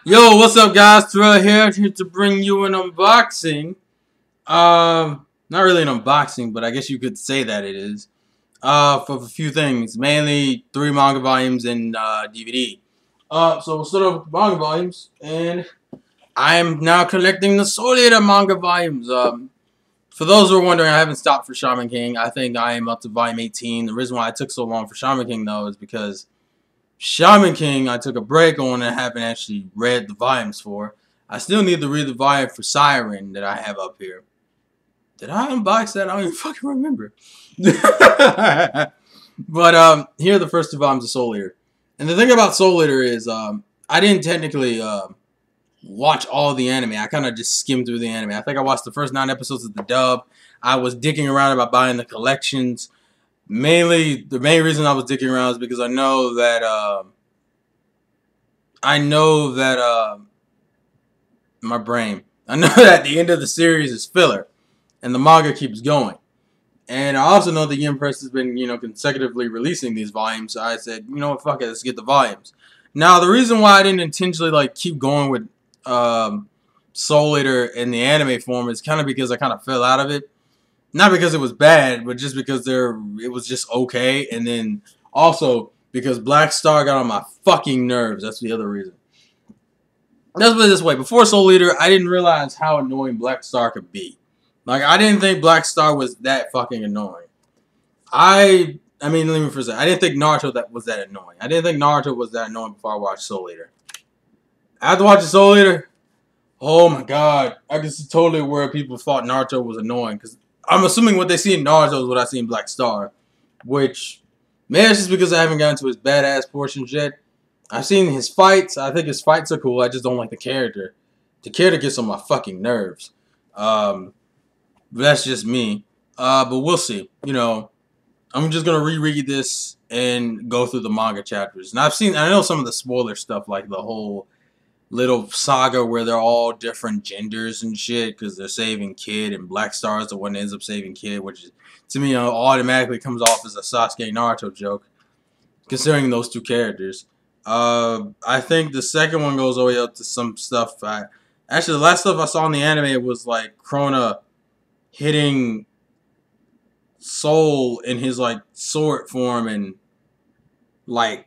Yo, what's up, guys? Terrell here to bring you an unboxing. Not really an unboxing, but I guess you could say that it is. For a few things, mainly 3 manga volumes and DVD. So we'll start off with the manga volumes, and I am now collecting the Soul Eater manga volumes. For those who are wondering, I haven't stopped for Shaman King. I think I am up to volume 18. The reason why I took so long for Shaman King, though, is because Shaman King, I took a break on and haven't actually read the volumes for. I still need to read the volume for Siren that I have up here. Did I unbox that? I don't even fucking remember. But here are the first 2 volumes of Soul Eater. And the thing about Soul Eater is I didn't technically watch all the anime. I kind of just skimmed through the anime. I think I watched the first 9 episodes of the dub. I was dicking around about buying the collections. Mainly, the main reason I was dicking around is because I know that my brain. I know that the end of the series is filler, and the manga keeps going. And I also know that Yen Press has been, consecutively releasing these volumes. So I said, you know what, fuck it, let's get the volumes. Now, the reason why I didn't intentionally keep going with Soul Eater in the anime form is kind of because I kind of fell out of it. Not because it was bad, but just because it was just okay. And then also because Black Star got on my fucking nerves. That's the other reason. Let's put it this way. Before Soul Eater, I didn't realize how annoying Black Star could be. I didn't think Black Star was that fucking annoying. I mean, let me first say, I didn't think Naruto was that annoying. I didn't think Naruto was that annoying before I watched Soul Eater. After watching Soul Eater, oh my god, I can see totally where people thought Naruto was annoying. Because I'm assuming what they see in Naruto is what I see in Black Star. Which, maybe it's just because I haven't gotten to his badass portions yet. I've seen his fights. I think his fights are cool. I just don't like the character. The character gets on my fucking nerves. But that's just me. But we'll see. I'm just going to reread this and go through the manga chapters. And I know some of the spoiler stuff, like the whole little saga where they're all different genders and shit because they're saving Kid, and Black Star is the one that ends up saving Kid, which is, to me, automatically comes off as a Sasuke Naruto joke, considering those 2 characters. I think the second one goes all the way up to some stuff. Actually, the last stuff I saw in the anime was Krona hitting Soul in his sword form and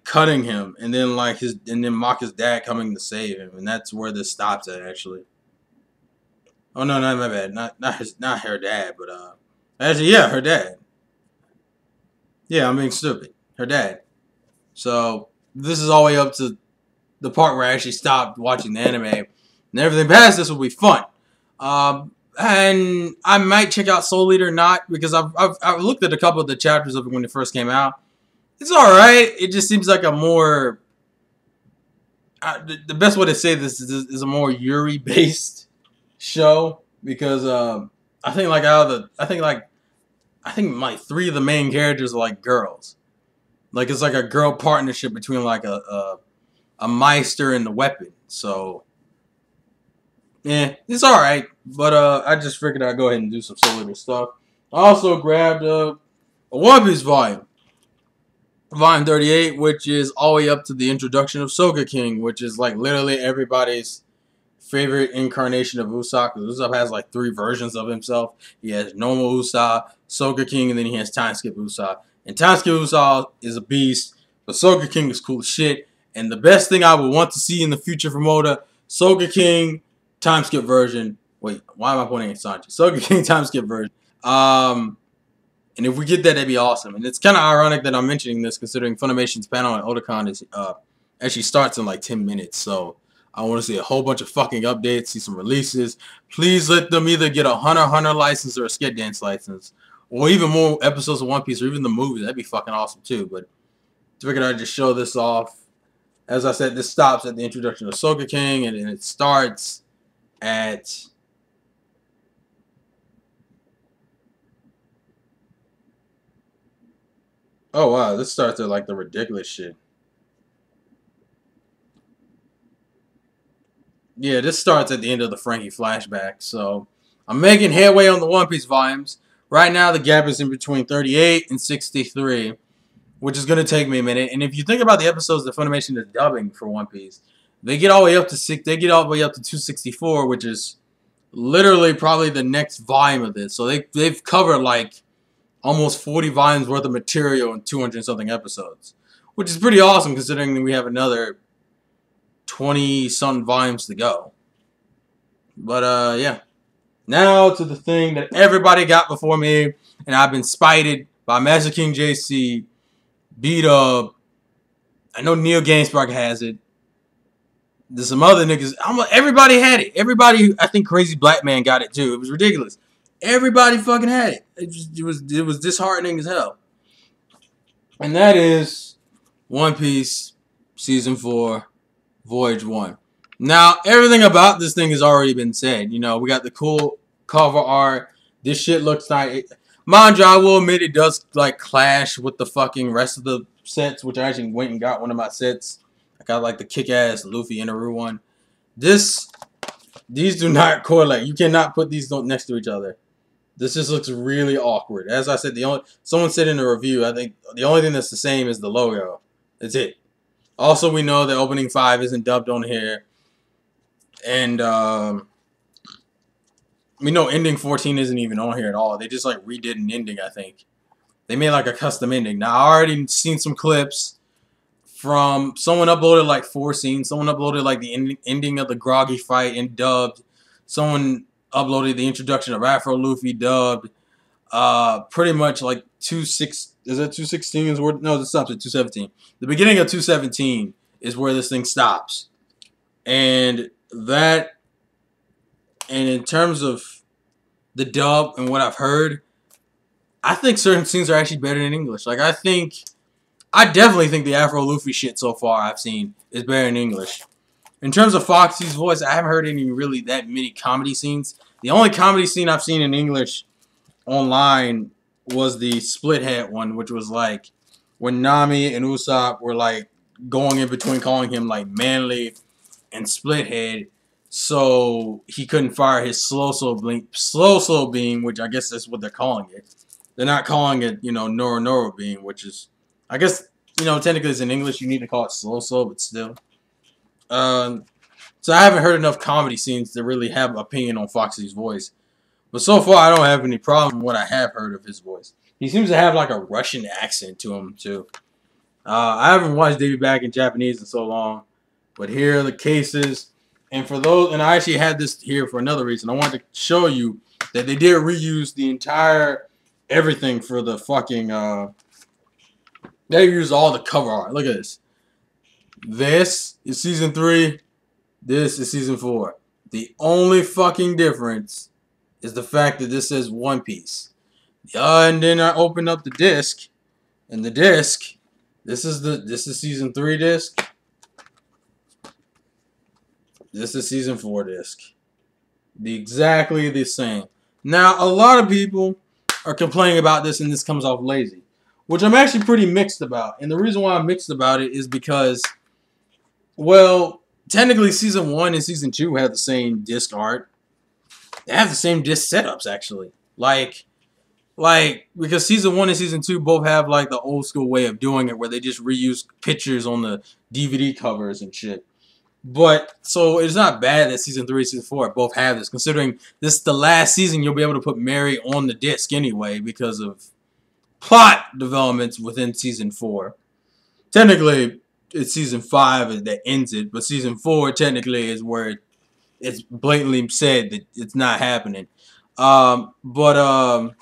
cutting him, and then Maka's dad coming to save him, and that's where this stops at actually. Oh no, not my bad, not her dad, but actually yeah, her dad. Yeah, I'm being stupid. Her dad. So this is all the way up to the part where I actually stopped watching the anime, and everything past this will be fun. And I might check out Soul Eater or not, because I've looked at a couple of the chapters of it when it first came out. It's alright. It just seems like a more... the best way to say this is a more Yuri-based show. Because I think I think 3 of the main characters are girls. It's a girl partnership between a Meister and the weapon. So yeah, it's alright. But I just figured I'd go ahead and do some Soul Eater stuff. I also grabbed a One Piece volume. Volume 38, which is all the way up to the introduction of Soga King, which is literally everybody's favorite incarnation of Usopp. Usopp has 3 versions of himself. He has normal Usopp, Soga King, and then he has Time Skip Usopp. And Time Skip Usopp is a beast, but Soga King is cool as shit. And the best thing I would want to see in the future from Oda, Soga King, Time Skip version. Wait, why am I pointing at Sanji? Soga King, Time Skip version. And if we get that, that'd be awesome. And it's kind of ironic that I'm mentioning this, considering Funimation's panel on Otakon is actually starts in 10 minutes. So I want to see a whole bunch of fucking updates, see some releases. Please let them either get a Hunter license or a Skate Dance license, or even more episodes of One Piece, or even the movies. That'd be fucking awesome too. But I figured I'd just show this off. As I said, this stops at the introduction of Soga King, and it starts at... Oh wow, this starts at the ridiculous shit. Yeah, this starts at the end of the Frankie flashback. So I'm making headway on the One Piece volumes. Right now the gap is in between 38 and 63, which is going to take me a minute. And if you think about the episodes that Funimation is dubbing for One Piece, They get all the way up to They get all the way up to 264, which is literally probably the next volume of this. So they've covered like almost 40 volumes worth of material in 200 something episodes, which is pretty awesome considering we have another 20 something volumes to go. But yeah. Now to the thing that everybody got before me, and I've been spited by Master King JC, B-Dub. I know Neil Gainspark has it. There's some other niggas. Everybody had it. Everybody, I think Crazy Black Man got it too. It was ridiculous. Everybody fucking had it. It was disheartening as hell. And that is One Piece Season 4, Voyage 1. Now, everything about this thing has already been said. You know, we got the cool cover art. This shit looks like... Mind you, I will admit it does, like, clash with the fucking rest of the sets, which I actually went and got one of my sets. I got, like, the kick-ass Luffy Inaru one. These do not correlate. You cannot put these next to each other. This just looks really awkward. As I said, someone said in the review, I think the only thing that's the same is the logo. That's it. Also, we know that Opening 5 isn't dubbed on here. And we know Ending 14 isn't even on here at all. They just like redid an ending, I think. They made like a custom ending. Now, I already seen some clips from someone uploaded like 4 scenes. Someone uploaded like the ending of the Groggy fight and dubbed. Someone uploaded the introduction of Afro Luffy dubbed. Pretty much like 216 is where, no, it stops at 217. The beginning of 217 is where this thing stops. And in terms of the dub and what I've heard, I think certain scenes are actually better in English. Like, I definitely think the Afro Luffy shit so far I've seen is better in English. In terms of Foxy's voice, I haven't heard any really that many comedy scenes. The only comedy scene I've seen in English online was the Split Head one, which was like when Nami and Usopp were like going in between calling him like manly and Split Head, so he couldn't fire his slow beam, which I guess that's what they're calling it. They're not calling it, you know, Noro beam, which is, I guess, you know, technically it's in English, you need to call it slow, but still. So I haven't heard enough comedy scenes to really have an opinion on Foxy's voice. But so far, I don't have any problem with what I have heard of his voice. He seems to have like a Russian accent to him, too. I haven't watched Davey Back in Japanese in so long. But here are the cases. And for those, and I actually had this here for another reason. I wanted to show you that they did reuse the entire everything for the fucking, they used all the cover art. Look at this. This is Season 3. This is Season 4. The only fucking difference is the fact that this says One Piece. And then I opened up the disc. And the disc, this is Season 3 disc. This is Season 4 disc. Exactly the same. Now, a lot of people are complaining about this and this comes off lazy, which I'm actually pretty mixed about. And the reason why I'm mixed about it is because, well, technically Season 1 and Season 2 have the same disc art. They have the same disc setups, actually. Like, because Season 1 and Season 2 both have, like, the old school way of doing it where they just reuse pictures on the DVD covers and shit. But, so it's not bad that Season 3 and Season 4 both have this. Considering this is the last season, you'll be able to put Mary on the disc anyway because of plot developments within Season 4. Technically, it's Season 5 that ends it, but Season 4 technically is where it's blatantly said that it's not happening. So I'm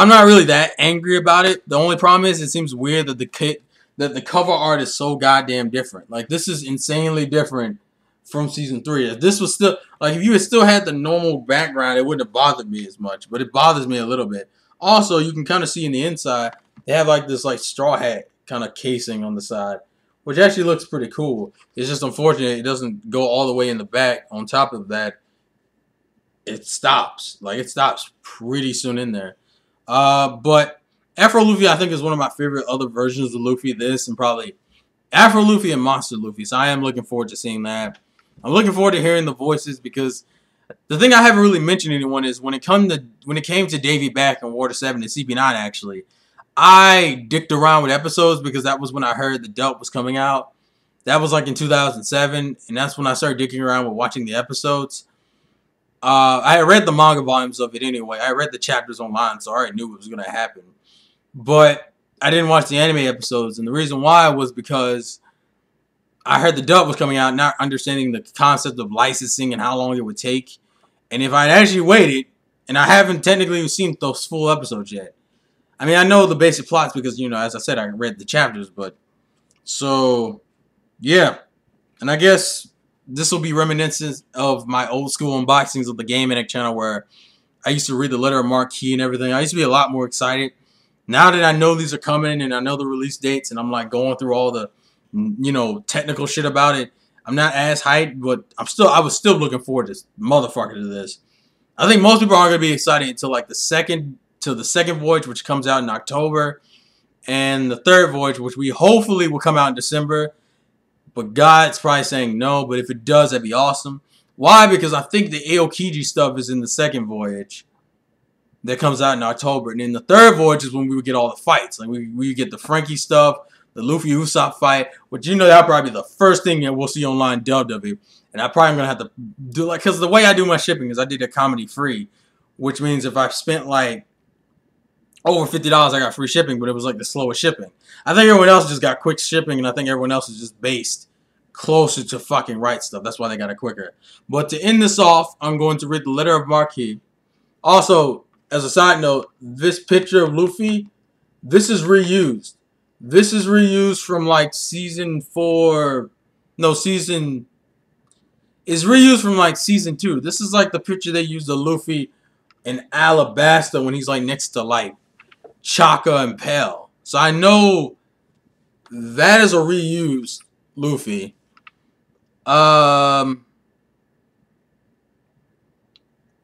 not really that angry about it. The only problem is it seems weird that the cover art is so goddamn different. Like, this is insanely different from Season 3. If this was still, like, if you had still had the normal background, it wouldn't have bothered me as much. But it bothers me a little bit. Also, you can kind of see in the inside, they have, like, this, like, straw hat kind of casing on the side, which actually looks pretty cool. It's just unfortunate it doesn't go all the way in the back. On top of that, it stops. Like, it stops pretty soon in there. But Afro Luffy, I think, is one of my favorite other versions of Luffy. This and probably Afro Luffy and Monster Luffy. So I am looking forward to seeing that. I'm looking forward to hearing the voices because the thing I haven't really mentioned to anyone is when it came to Davey Back and Water 7 and CP9, actually, I dicked around with episodes because that was when I heard the dub was coming out. That was like in 2007, and that's when I started digging around with watching the episodes. I had read the manga volumes of it anyway. I read the chapters online, so I already knew what was going to happen. But I didn't watch the anime episodes, and the reason why was because I heard the dub was coming out, not understanding the concept of licensing and how long it would take. And if I'd actually waited, and I haven't technically seen those full episodes yet. I mean, I know the basic plots because, you know, as I said, I read the chapters, but... So, yeah. And I guess this will be reminiscent of my old school unboxings of the Gaming channel where I used to read the letter of marquee and everything. I used to be a lot more excited. Now that I know these are coming and I know the release dates and I'm like going through all the, you know, technical shit about it, I'm not as hyped, but I was still looking forward to motherfucker to this. I think most people aren't gonna be excited until like the second voyage, which comes out in October, and the third voyage, which we hopefully will come out in December. But God's probably saying no, but if it does, that'd be awesome. Why? Because I think the Aokiji stuff is in the second voyage that comes out in October. And then the third voyage is when we would get all the fights. Like we get the Frankie stuff, the Luffy Usopp fight, which, you know, that'll probably be the first thing that we'll see online WWE. And I probably am going to have to do, like, because the way I do my shipping is I did a comedy free, which means if I've spent like over $50, I got free shipping, but it was like the slowest shipping. I think everyone else just got quick shipping, and I think everyone else is just based closer to fucking right stuff. That's why they got it quicker. But to end this off, I'm going to read the letter of marquee. Also, as a side note, this picture of Luffy, this is reused. This is reused from like season 4. No, season... It's reused from like season 2. This is like the picture they used of Luffy in Alabasta when he's like next to like Chaka and Pell. So I know that is a reused Luffy. The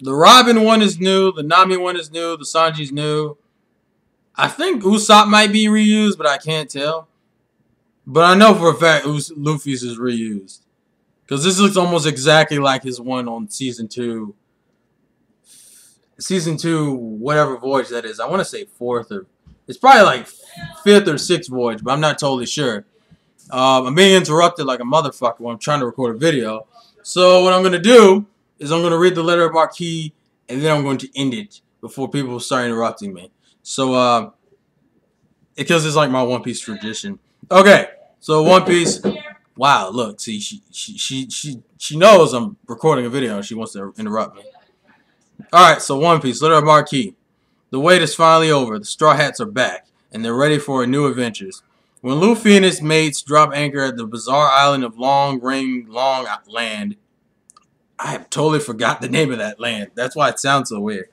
Robin one is new. The Nami one is new. The Sanji's new. I think Usopp might be reused, but I can't tell. But I know for a fact Luffy's is reused. Because this looks almost exactly like his one on season 2. Season 2, whatever voyage that is. I want to say 4th or... It's probably like 5th or 6th voyage, but I'm not totally sure. I'm being interrupted like a motherfucker when I'm trying to record a video. So what I'm going to do is I'm going to read the letter of marquee, and then I'm going to end it before people start interrupting me. So, because it's like my One Piece tradition. Okay, so One Piece... Wow, look, see, she knows I'm recording a video and she wants to interrupt me. Alright, so One Piece, letter of marquee. The wait is finally over. The Straw Hats are back, and they're ready for new adventures. When Luffy and his mates drop anchor at the bizarre island of Long Land, I have totally forgot the name of that land. That's why it sounds so weird.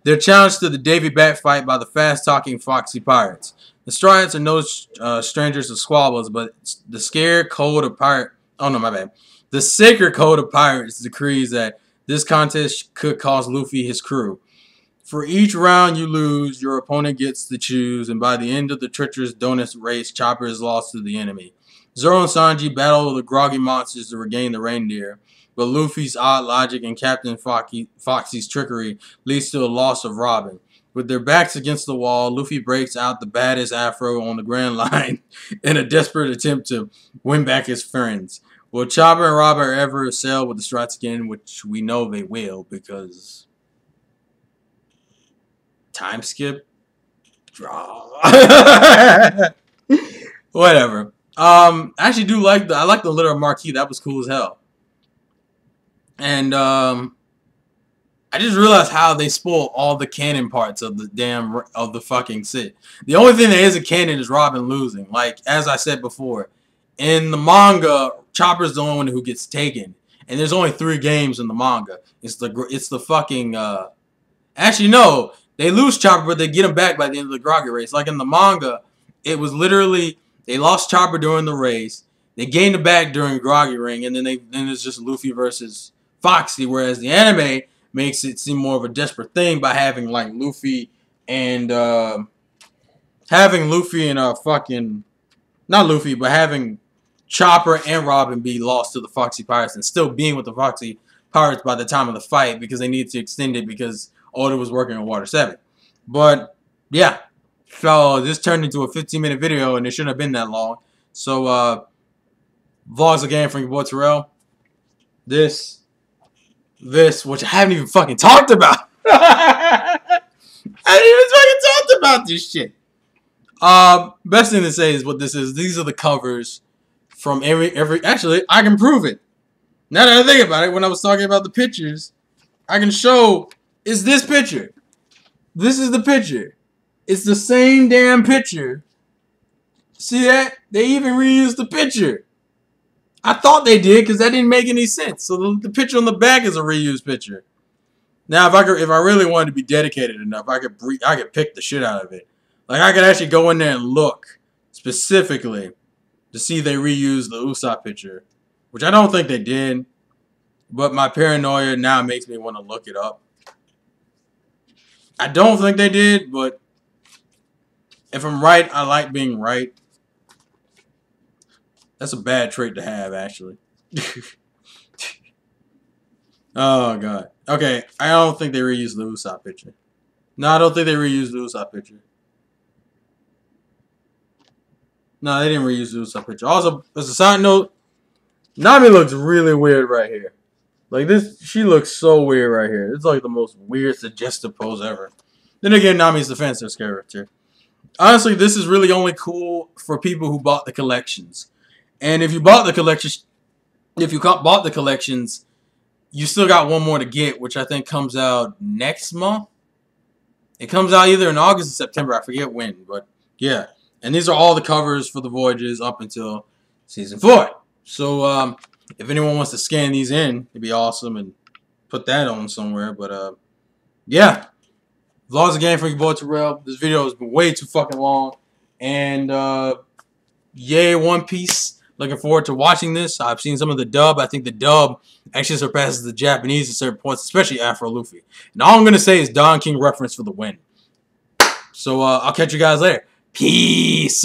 They're challenged to the Davy Bat fight by the fast-talking Foxy Pirates. The Straw Hats are no strangers to squabbles, but the scared code of pirate... Oh, no, my bad. The sacred code of pirates decrees that this contest could cost Luffy his crew. For each round you lose, your opponent gets to choose, and by the end of the treacherous donut race, Chopper is lost to the enemy. Zoro and Sanji battle the groggy monsters to regain the reindeer, but Luffy's odd logic and Captain Foxy's trickery leads to a loss of Robin. With their backs against the wall, Luffy breaks out the baddest afro on the Grand Line in a desperate attempt to win back his friends. Will Chopper and Robin ever sail with the Strats again? Which we know they will, because... Time skip? Draw. Whatever. I actually do like I like the letter of marquee. That was cool as hell. And, I just realized how they spoil all the canon parts of the fucking shit. The only thing that isn't canon is Robin losing. Like, as I said before, in the manga, Chopper's the only one who gets taken. And there's only 3 games in the manga. It's the fucking, actually, no. They lose Chopper, but they get him back by the end of the groggy race. Like in the manga, it was literally, they lost Chopper during the race. They gained him back during Groggy Ring. And then it's just Luffy versus Foxy. Whereas the anime makes it seem more of a desperate thing by having like Luffy and fucking, not Luffy, but having Chopper and Robin be lost to the Foxy Pirates and still being with the Foxy Pirates by the time of the fight because they needed to extend it because Oda was working on Water 7. But yeah, so this turned into a 15-minute video and it shouldn't have been that long. So Vlogs again from your boy Terrell. This, which I haven't even fucking talked about. I haven't even fucking talked about this shit. Best thing to say is what this is. These are the covers from every. Actually, I can prove it. Now that I think about it, when I was talking about the pictures, I can show. It's this picture. This is the picture. It's the same damn picture. See that? They even reused the picture. I thought they did because that didn't make any sense. So the picture on the back is a reused picture. Now, if I really wanted to be dedicated enough, I could pick the shit out of it. Like I could actually go in there and look specifically to see if they reused the Usopp picture, which I don't think they did. But my paranoia now makes me want to look it up. I don't think they did, but if I'm right, I like being right. That's a bad trait to have, actually. Oh, God. Okay, I don't think they reused the Usopp picture. No, I don't think they reused the Usopp picture. No, they didn't reuse the Usopp picture. Also, as a side note, Nami looks really weird right here. Like this, she looks so weird right here. It's like the most weird, suggestive pose ever. Then again, Nami's the fanciest character. Honestly, this is really only cool for people who bought the collections. And if you bought the collections, you still got one more to get, which I think comes out next month. It comes out either in August or September. I forget when, but yeah. And these are all the covers for the voyages up until season 4. So if anyone wants to scan these in, it'd be awesome and put that on somewhere. But yeah. Vlogs again from your boy Terrell. This video has been way too fucking long. And yay, One Piece. Looking forward to watching this. I've seen some of the dub. I think the dub actually surpasses the Japanese at certain points, especially Afro Luffy. And all I'm going to say is Don King reference for the win. So I'll catch you guys later. Peace.